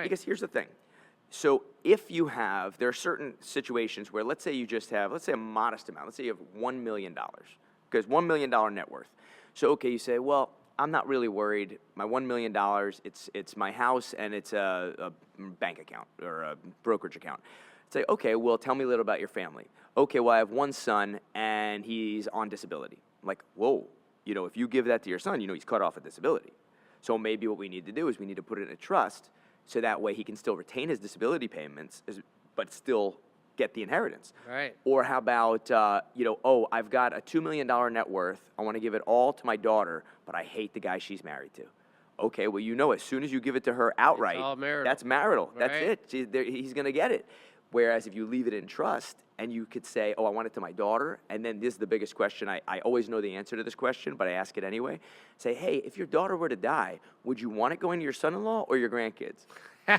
Because here's the thing. So if you have, there are certain situations where, let's say you just have, let's say a modest amount. Let's say you have $1 million, because $1 million net worth. So, okay, you say, well, I'm not really worried. My $1 million, it's my house and it's a bank account or a brokerage account. Say, okay, well, tell me a little about your family. Okay, well, I have one son and he's on disability. I'm like, whoa, if you give that to your son, he's cut off a disability. So maybe what we need to do is we need to put it in a trust so that way he can still retain his disability payments, but still get the inheritance. Right. Or how about, I've got a $2 million net worth. I want to give it all to my daughter, but I hate the guy she's married to. Okay, well, as soon as you give it to her outright, It's all marital. that's marital. Right. That's it. He's going to get it. Whereas if you leave it in trust and you could say, I want it to my daughter, and then this is the biggest question. I always know the answer to this question, but I ask it anyway. Say, hey, if your daughter were to die, would you want it going to your son-in-law or your grandkids?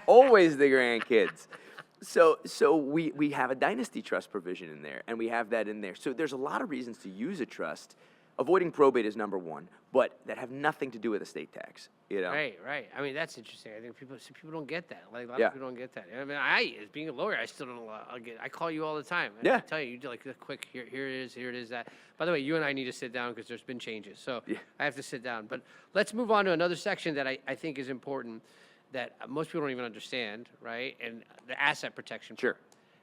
Always the grandkids. So we have a dynasty trust provision in there, and we have that in there. So there's a lot of reasons to use a trust. Avoiding probate is number one, but that have nothing to do with estate tax. Right. I mean, that's interesting. I think people don't get that. Like, a lot of people don't get that. I mean, as being a lawyer, I still don't. I call you all the time. I tell you do like a quick here it is that. By the way, you and I need to sit down because there's been changes, so I have to sit down. But let's move on to another section that I think is important that most people don't even understand, right? And the asset protection. Sure.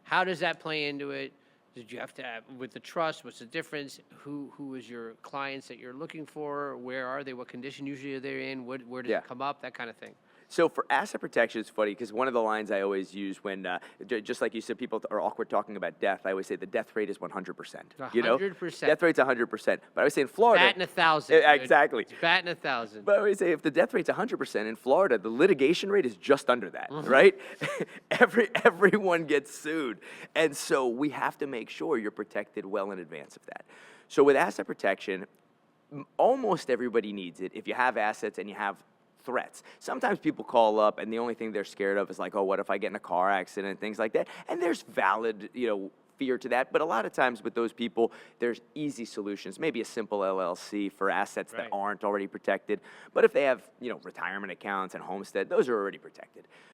How does that play into it? Did you have to have, with the trust, what's the difference? Who is your clients that you're looking for? Where are they? What condition usually are they in? Where does it come up? That kind of thing. So for asset protection, it's funny because one of the lines I always use when, just like you said, people are awkward talking about death. I always say the death rate is 100%. 100%. Death rate's 100%. But I always say in Florida, batting 1,000. Exactly. It's batting 1,000. But I always say if the death rate's 100% in Florida, the litigation rate is just under that, right? Everyone gets sued, and so we have to make sure you're protected well in advance of that. So with asset protection, almost everybody needs it if you have assets and you have threats. Sometimes people call up and the only thing they're scared of is like, oh, what if I get in a car accident, things like that. And there's valid, fear to that. But a lot of times with those people, there's easy solutions, maybe a simple LLC for assets that aren't already protected. But if they have, retirement accounts and homestead, those are already protected.